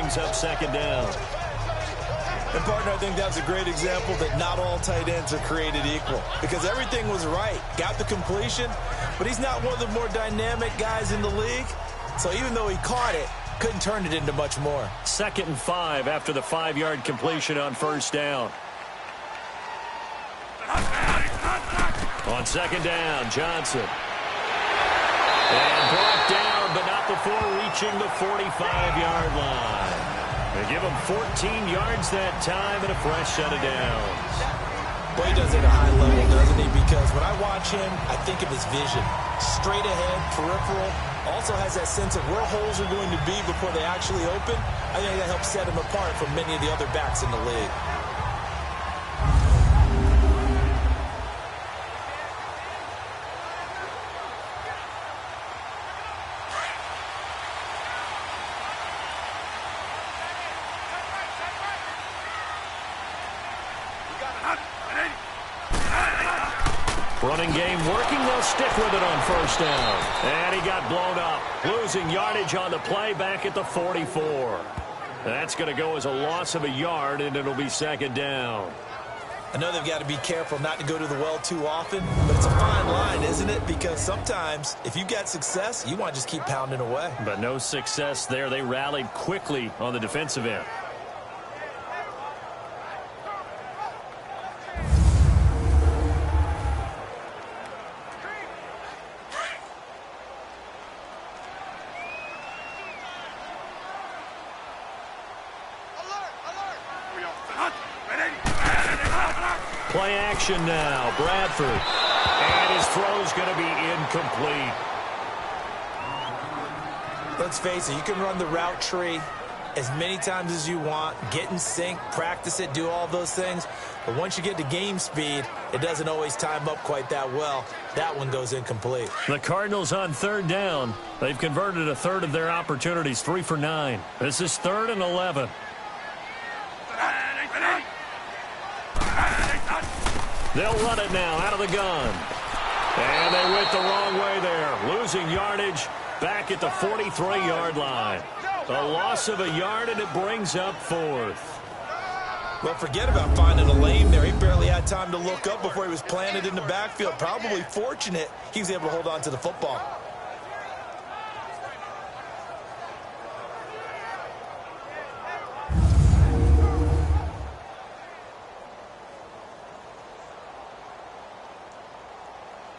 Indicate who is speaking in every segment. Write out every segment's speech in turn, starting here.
Speaker 1: brings up second down.
Speaker 2: And, partner, I think that's a great example that not all tight ends are created equal, because everything was right. Got the completion, but he's not one of the more dynamic guys in the league. So even though he caught it, couldn't turn it into much more.
Speaker 1: 2nd and 5 after the 5-yard completion on first down. On second down, Johnson. And brought down, but not before reaching the 45-yard line. They give him 14 yards that time and a fresh set of downs.
Speaker 2: Well, he does it at a high level, doesn't he? Because when I watch him, I think of his vision. Straight ahead, peripheral. Also has that sense of where holes are going to be before they actually open. I think that helps set him apart from many of the other backs in the league.
Speaker 1: Running game working. They'll stick with it on first down. And he got blown up. Losing yardage on the play back at the 44. That's going to go as a loss of a yard, and it'll be second down.
Speaker 2: I know they've got to be careful not to go to the well too often, but it's a fine line, isn't it? Because sometimes, if you've got success, you want to just keep pounding away.
Speaker 1: But no success there. They rallied quickly on the defensive end. Play action now. Bradford. And his throw's going to be incomplete.
Speaker 2: Let's face it, you can run the route tree as many times as you want, get in sync, practice it, do all those things. But once you get to game speed, it doesn't always time up quite that well. That one goes incomplete.
Speaker 1: The Cardinals on third down. They've converted a third of their opportunities, 3 for 9. This is 3rd and 11. They'll run it now out of the gun. And they went the wrong way there. Losing yardage back at the 43-yard line. A loss of a yard, and it brings up 4th.
Speaker 2: Well, forget about finding a lane there. He barely had time to look up before he was planted in the backfield. Probably fortunate he was able to hold on to the football.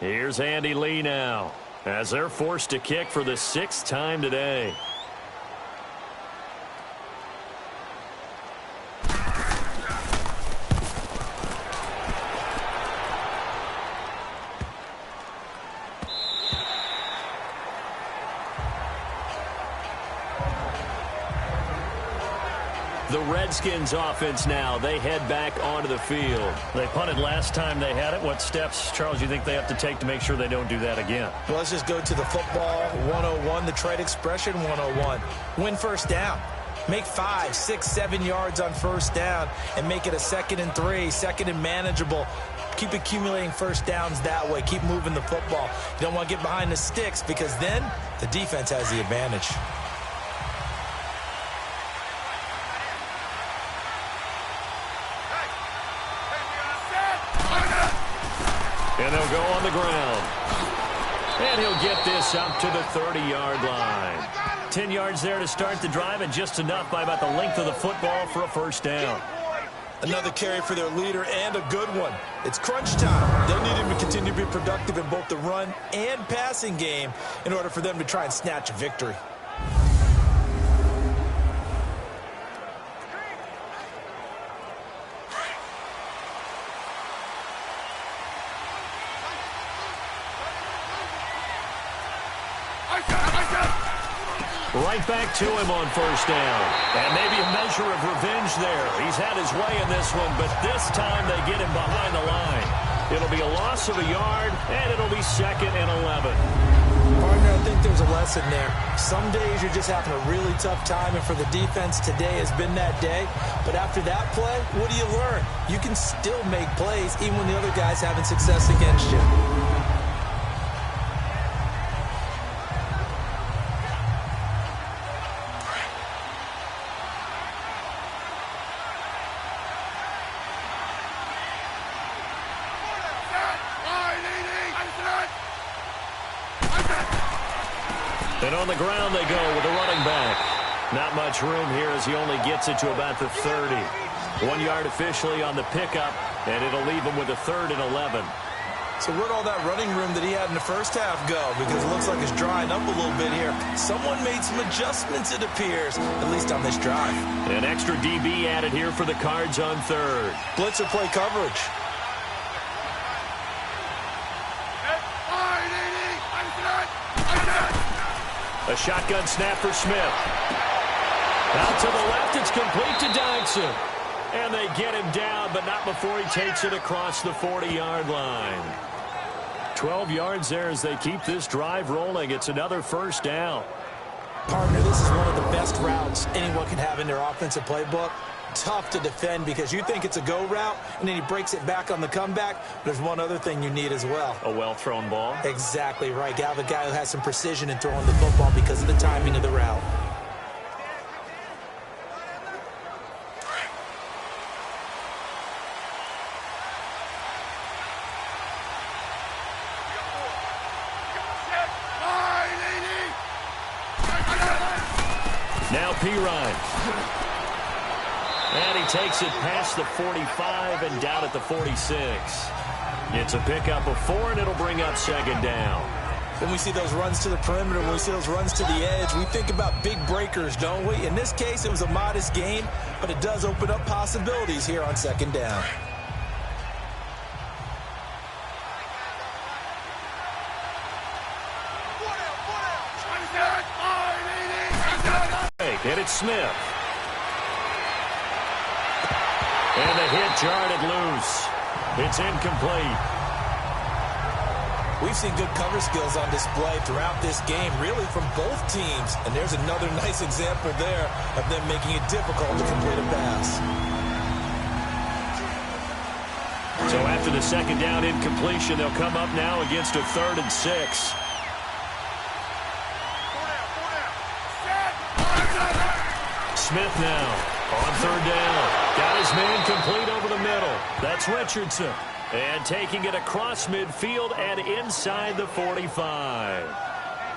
Speaker 1: Here's Andy Lee now, as they're forced to kick for the 6th time today. The Redskins offense now. They head back onto the field. They punted last time they had it. What steps, Charles, you think they have to take to make sure they don't do that again?
Speaker 2: Well, let's just go to the football 101, the trade expression 101. Win first down. Make 5, 6, 7 yards on first down and make it a 2nd and 3, 2nd and manageable. Keep accumulating first downs that way. Keep moving the football. You don't want to get behind the sticks because then the defense has the advantage.
Speaker 1: And they'll go on the ground. And he'll get this up to the 30-yard line. 10 yards there to start the drive, and just enough by about the length of the football for a first down.
Speaker 2: Another carry for their leader, and a good one. It's crunch time. They'll need him to continue to be productive in both the run and passing game in order for them to try and snatch a victory.
Speaker 1: Right back to him on first down. And maybe a measure of revenge there. He's had his way in this one, but this time they get him behind the line. It'll be a loss of a yard, and it'll be 2nd and 11.
Speaker 2: Partner, I think there's a lesson there. Some days you're just having a really tough time, and for the defense, today has been that day. But after that play, what do you learn? You can still make plays even when the other guy's having success against you.
Speaker 1: And on the ground they go with the running back. Not much room here as he only gets it to about the 30. 1 yard officially on the pickup, and it'll leave him with a 3rd and 11.
Speaker 2: So where'd all that running room that he had in the first half go? Because it looks like it's drying up a little bit here. Someone made some adjustments, it appears, at least on this drive.
Speaker 1: An extra DB added here for the Cards on 3rd.
Speaker 2: Blitzer play coverage.
Speaker 1: A shotgun snap for Smith. Out to the left, it's complete to Dodson. And they get him down, but not before he takes it across the 40-yard line. 12 yards there as they keep this drive rolling. It's another first down.
Speaker 2: Partner, this is one of the best routes anyone can have in their offensive playbook. Tough to defend because you think it's a go route, and then he breaks it back on the comeback. There's one other thing you need as well.
Speaker 1: A well-thrown ball?
Speaker 2: Exactly right. You have a guy who has some precision in throwing the football because of the timing of the route.
Speaker 1: Now Pirine. And he takes it past the 45 and down at the 46. It's a pickup of 4, and it'll bring up 2nd down.
Speaker 2: When we see those runs to the perimeter, when we see those runs to the edge, we think about big breakers, don't we? In this case, it was a modest gain, but it does open up possibilities here on 2nd down.
Speaker 1: And it's Smith. And the hit jarred it loose. It's incomplete.
Speaker 2: We've seen good cover skills on display throughout this game, really from both teams. And there's another nice example there of them making it difficult to complete a pass.
Speaker 1: So after the 2nd down incompletion, they'll come up now against a 3rd and 6. Smith now on 3rd down. Got his man complete over the middle. That's Richardson. And taking it across midfield and inside the 45.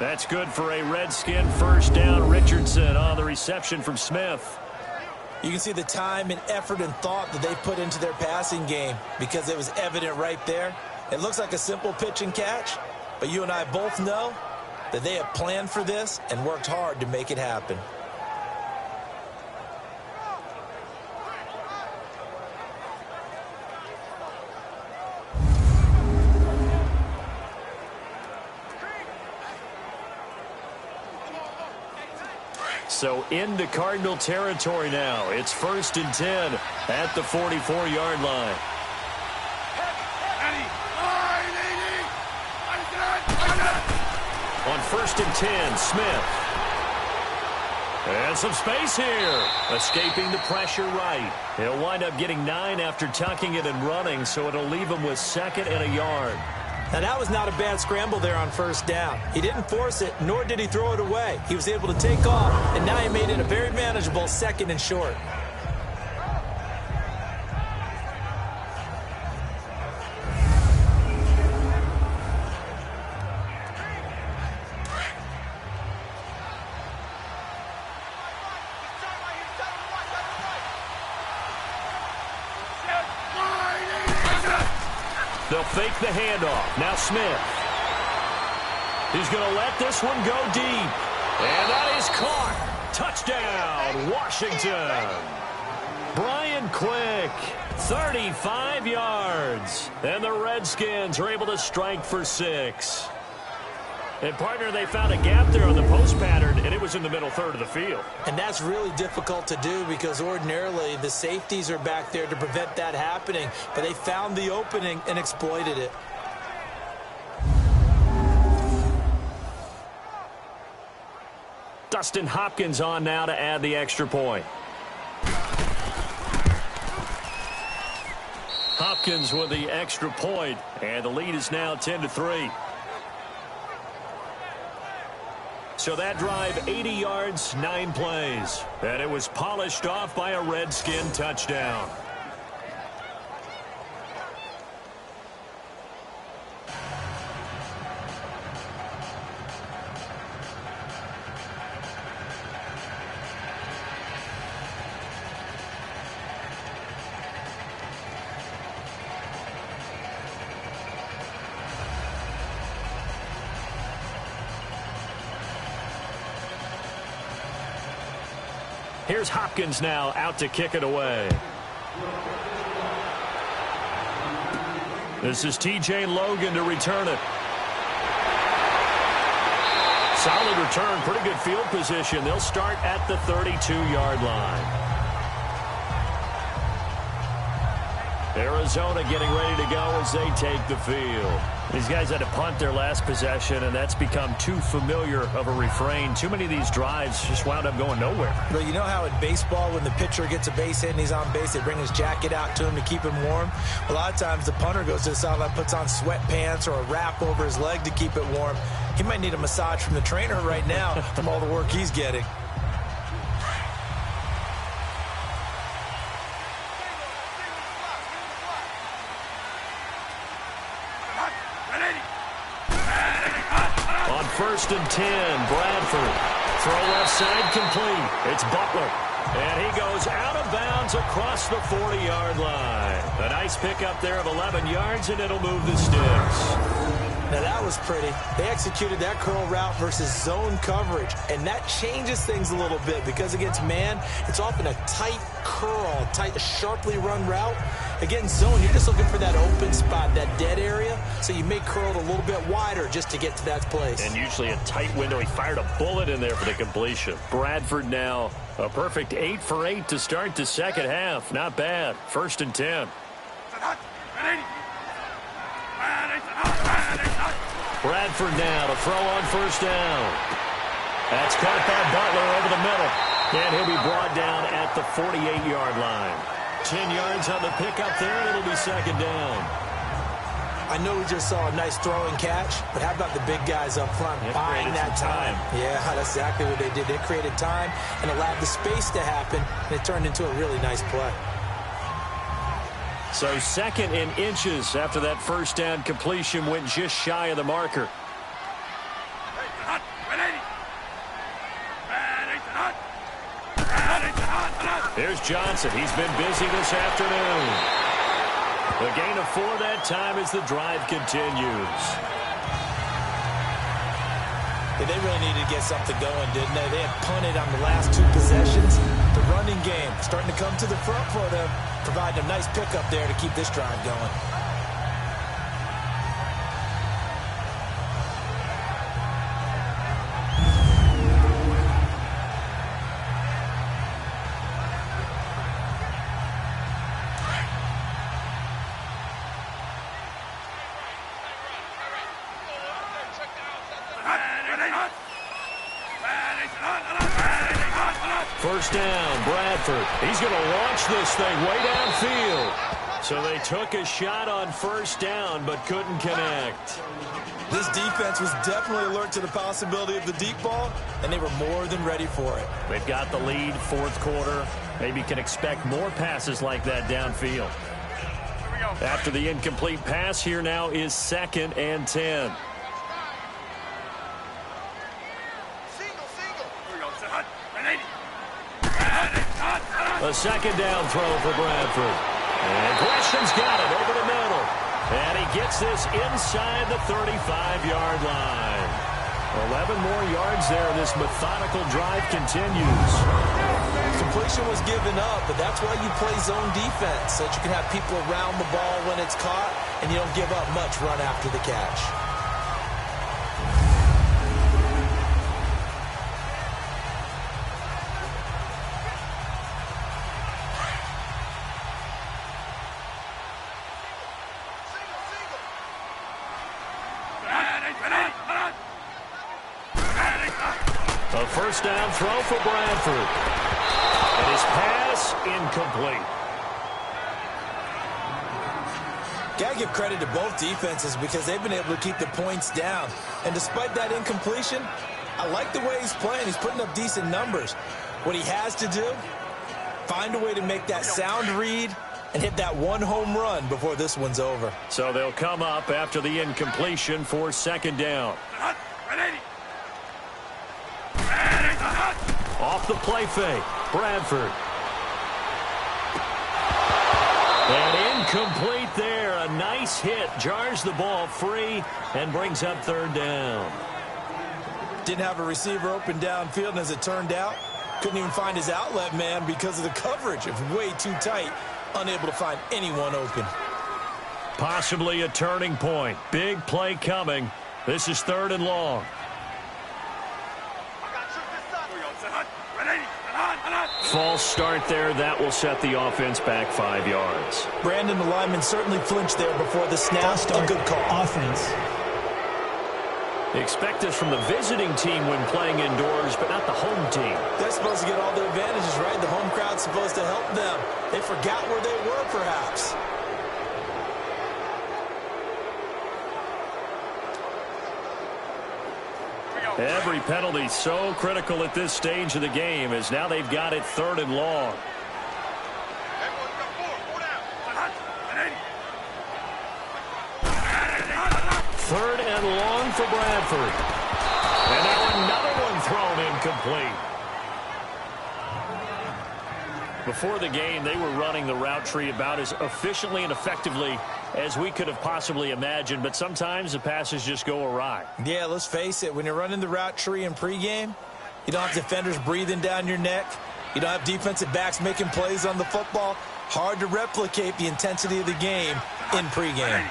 Speaker 1: That's good for a Redskin first down. Richardson on the reception from Smith.
Speaker 2: You can see the time and effort and thought that they put into their passing game because it was evident right there. It looks like a simple pitch and catch, but you and I both know that they have planned for this and worked hard to make it happen.
Speaker 1: So into Cardinal territory now. It's 1st and 10 at the 44-yard line. On 1st and 10, Smith. And some space here. Escaping the pressure right. He'll wind up getting 9 after tucking it and running, so it'll leave him with 2nd and a yard.
Speaker 2: Now, that was not a bad scramble there on 1st down. He didn't force it, nor did he throw it away. He was able to take off, and now he made it a very manageable 2nd and short.
Speaker 1: They'll fake the handoff. Now Smith. He's going to let this one go deep. And that is caught. Touchdown, Washington. Brian Quick, 35 yards. And the Redskins are able to strike for 6. And, partner, they found a gap there on the post pattern, and it was in the middle 3rd of the field.
Speaker 2: And that's really difficult to do because ordinarily the safeties are back there to prevent that happening. But they found the opening and exploited it.
Speaker 1: Dustin Hopkins on now to add the extra point. Hopkins with the extra point, and the lead is now 10-3. So that drive, 80 yards, 9 plays. And it was polished off by a Redskin touchdown. Here's Hopkins now out to kick it away. This is T.J. Logan to return it. Solid return, pretty good field position. They'll start at the 32-yard line. Arizona getting ready to go as they take the field. These guys had to punt their last possession, and that's become too familiar of a refrain. Too many of these drives just wound up going nowhere.
Speaker 2: Well, you know how in baseball, when the pitcher gets a base hit and he's on base, they bring his jacket out to him to keep him warm? A lot of times the punter goes to the sideline, puts on sweatpants or a wrap over his leg to keep it warm. He might need a massage from the trainer right now from all the work he's getting.
Speaker 1: First and 10, Bradford. Throw left side complete. It's Butler. And he goes out of bounds across the 40-yard line. A nice pickup there of 11 yards, and it'll move the sticks.
Speaker 2: Now, that was pretty. They executed that curl route versus zone coverage, and that changes things a little bit because against man, it's often a tight curl, tight, sharply run route. Against zone, you're just looking for that open spot, that dead area, so you may curl it a little bit wider just to get to that place.
Speaker 1: And usually a tight window. He fired a bullet in there for the completion. Bradford now a perfect 8 for 8 to start the second half. Not bad. First and 10. Bradford now to throw on first down. That's caught by Butler over the middle. And he'll be brought down at the 48-yard line. 10 yards on the pickup there, and it'll be second down.
Speaker 2: I know we just saw a nice throw and catch, but how about the big guys up front buying that time? Yeah, that's exactly what they did. They created time and allowed the space to happen, and it turned into a really nice play.
Speaker 1: So second in inches after that first down completion went just shy of the marker. Here's Johnson. He's been busy this afternoon. The gain of 4 that time as the drive continues.
Speaker 2: Yeah, they really needed to get something going, didn't they? They had punted on the last 2 possessions. The running game starting to come to the front for them, providing a nice pickup there to keep this drive going.
Speaker 1: First down, Bradford. He's going to launch this thing way downfield. So they took a shot on first down, but couldn't connect.
Speaker 2: This defense was definitely alert to the possibility of the deep ball, and they were more than ready for it.
Speaker 1: They've got the lead, fourth quarter. Maybe can expect more passes like that downfield. After the incomplete pass, here now is second and 10. A second down throw for Bradford. And Gresham's got it over the middle. And he gets this inside the 35-yard line. 11 more yards there. This methodical drive continues.
Speaker 2: Completion was given up, but that's why you play zone defense, so that you can have people around the ball when it's caught, and you don't give up much run after the catch.
Speaker 1: A first down throw for Bradford. And his pass incomplete.
Speaker 2: Got to give credit to both defenses because they've been able to keep the points down. And despite that incompletion, I like the way he's playing. He's putting up decent numbers. What he has to do, find a way to make that sound read and hit that one home run before this one's over.
Speaker 1: So they'll come up after the incompletion for second down. Off the play fake, Bradford. And incomplete there. A nice hit. Jars the ball free and brings up third down.
Speaker 2: Didn't have a receiver open downfield, and as it turned out, Couldn't even find his outlet man because of the coverage. It was way too tight. Unable to find anyone open.
Speaker 1: Possibly a turning point. Big play coming. This is 3rd and long. False start there. That will set the offense back 5 yards.
Speaker 2: Brandon, the lineman certainly flinched there before the snap. A good call.
Speaker 3: Offense.
Speaker 1: Expect this from the visiting team when playing indoors, but not the home team.
Speaker 2: They're supposed to get all the advantages, right? The home crowd's supposed to help them. They forgot where they were, perhaps.
Speaker 1: Every penalty so critical at this stage of the game, as now they've got it 3rd and long. Third and long for Bradford. And now another one thrown incomplete. Before the game, they were running the route tree about as efficiently and effectively as we could have possibly imagined, but sometimes the passes just go awry.
Speaker 2: Yeah, let's face it. When you're running the route tree in pregame, you don't have defenders breathing down your neck. You don't have defensive backs making plays on the football. Hard to replicate the intensity of the game in pregame.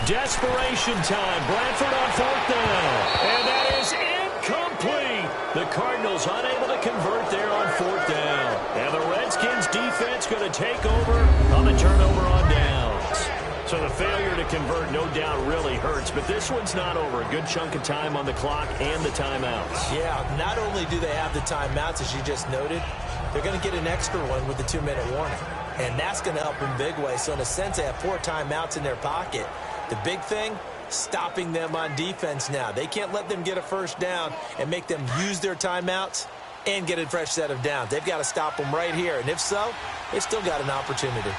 Speaker 1: Desperation time. Bradford on 4th down. And that is incomplete. The Cardinals unable to convert there on 4th down. And the Redskins defense going to take over on the turnover on downs. So the failure to convert no doubt really hurts, but this one's not over. A good chunk of time on the clock and the timeouts.
Speaker 2: Yeah, not only do they have the timeouts, as you just noted, they're going to get an extra one with the 2-minute warning. And that's going to help in big way. So in a sense, they have 4 timeouts in their pocket. The big thing, stopping them on defense now. They can't let them get a first down and make them use their timeouts and get a fresh set of downs. They've got to stop them right here. And if so, they've still got an opportunity.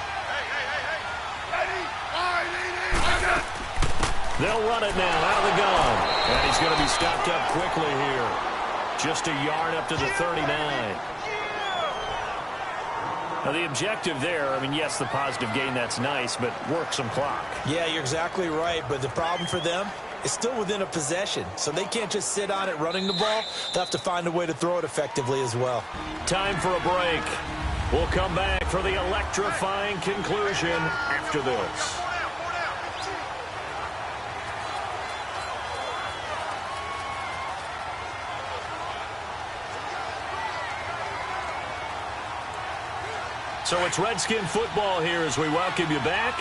Speaker 1: They'll run it now out of the gun. And he's going to be stopped up quickly here. Just a yard up to the 39. Now, the objective there, I mean, yes, the positive gain, that's nice, but work some clock.
Speaker 2: Yeah, you're exactly right, but the problem for them is still within a possession, so they can't just sit on it running the ball. They'll have to find a way to throw it effectively as well.
Speaker 1: Time for a break. We'll come back for the electrifying conclusion after this. So it's Redskin football here as we welcome you back.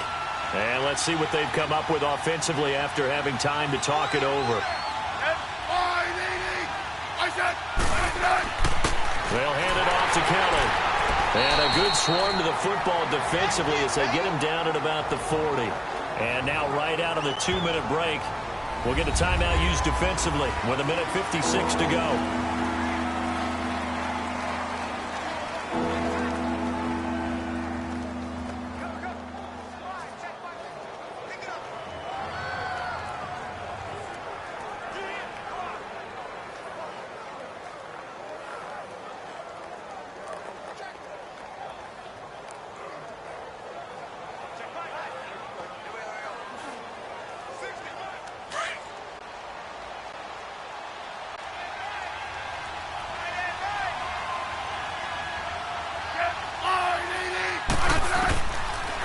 Speaker 1: And let's see what they've come up with offensively after having time to talk it over. They'll hand it off to Kelly. And a good swarm to the football defensively as they get him down at about the 40. And now right out of the 2-minute break, we'll get a timeout used defensively with 1:56 to go.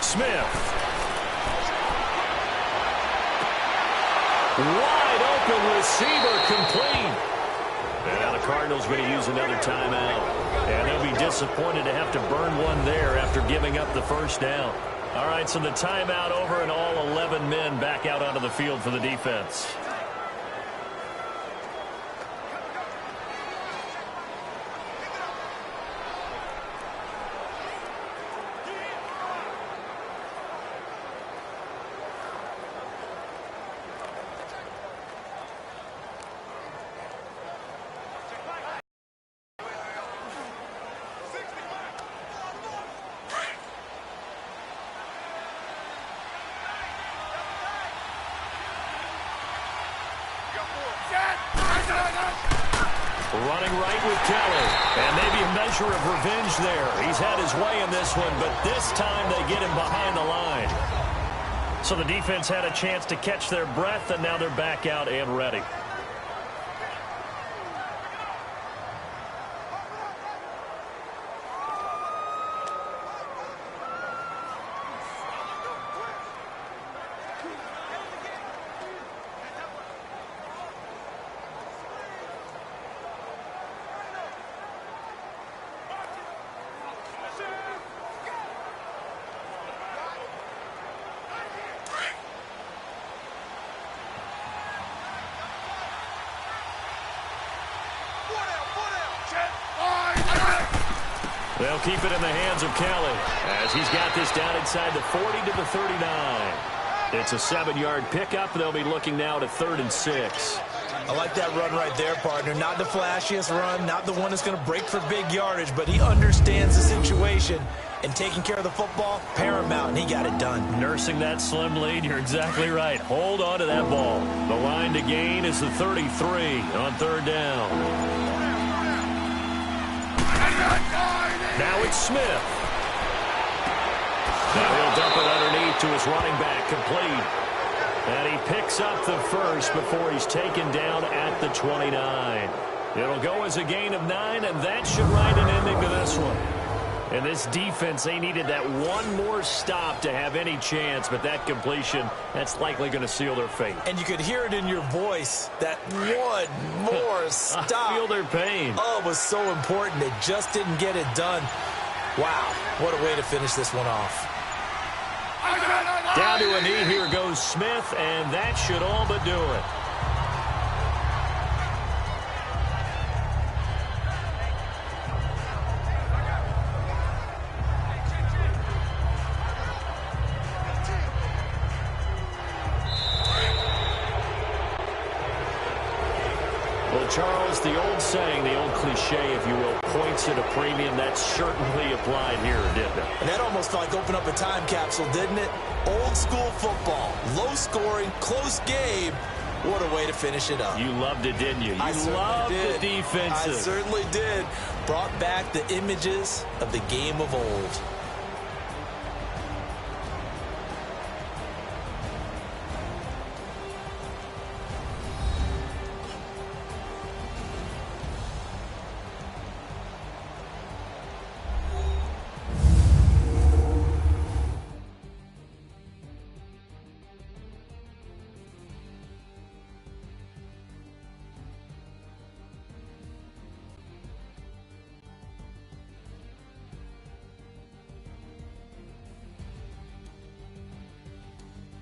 Speaker 1: Smith. Wide open receiver complete. And now the Cardinals going to use another timeout. And they'll be disappointed to have to burn one there after giving up the first down. All right, so the timeout over and all 11 men back out onto the field for the defense. Running right with Kelly. And maybe a measure of revenge there. He's had his way in this one, but this time they get him behind the line. So the defense had a chance to catch their breath, and now they're back out and ready. They'll keep it in the hands of Kelly as he's got this down inside the 40 to the 39. It's a 7-yard pickup. They'll be looking now to 3rd and 6.
Speaker 2: I like that run right there, partner. Not the flashiest run, not the one that's going to break for big yardage, but he understands the situation, and taking care of the football, paramount, and he got it done.
Speaker 1: Nursing that slim lead, you're exactly right. Hold on to that ball. The line to gain is the 33 on 3rd down. Now it's Smith. Now he'll dump it underneath to his running back, complete. And he picks up the first before he's taken down at the 29. It'll go as a gain of 9, and that should write an ending to this one. And this defense, they needed that one more stop to have any chance, but that completion, that's likely going to seal their fate.
Speaker 2: And you could hear it in your voice, that one more stop.
Speaker 1: I feel their pain.
Speaker 2: Oh, it was so important. They just didn't get it done. Wow, what a way to finish this one off.
Speaker 1: Down to a knee, here goes Smith, and that should all but do it. Well, Charles, the old saying, the old cliche, if you will, points at a premium, that certainly applied here, didn't it?
Speaker 2: And that almost like opened up a time capsule, didn't it? Old school football, low scoring, close game. What a way to finish it up.
Speaker 1: You loved it, didn't you? You loved the defensive.
Speaker 2: I certainly did. Brought back the images of the game of old.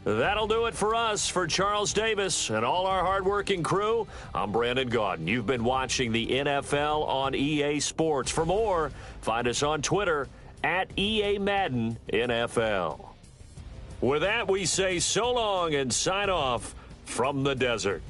Speaker 1: That'll do it for us. For Charles Davis and all our hardworking crew, I'm Brandon Gaudin. You've been watching the NFL on EA Sports. For more, find us on Twitter at EA Madden NFL. With that, we say so long and sign off from the desert.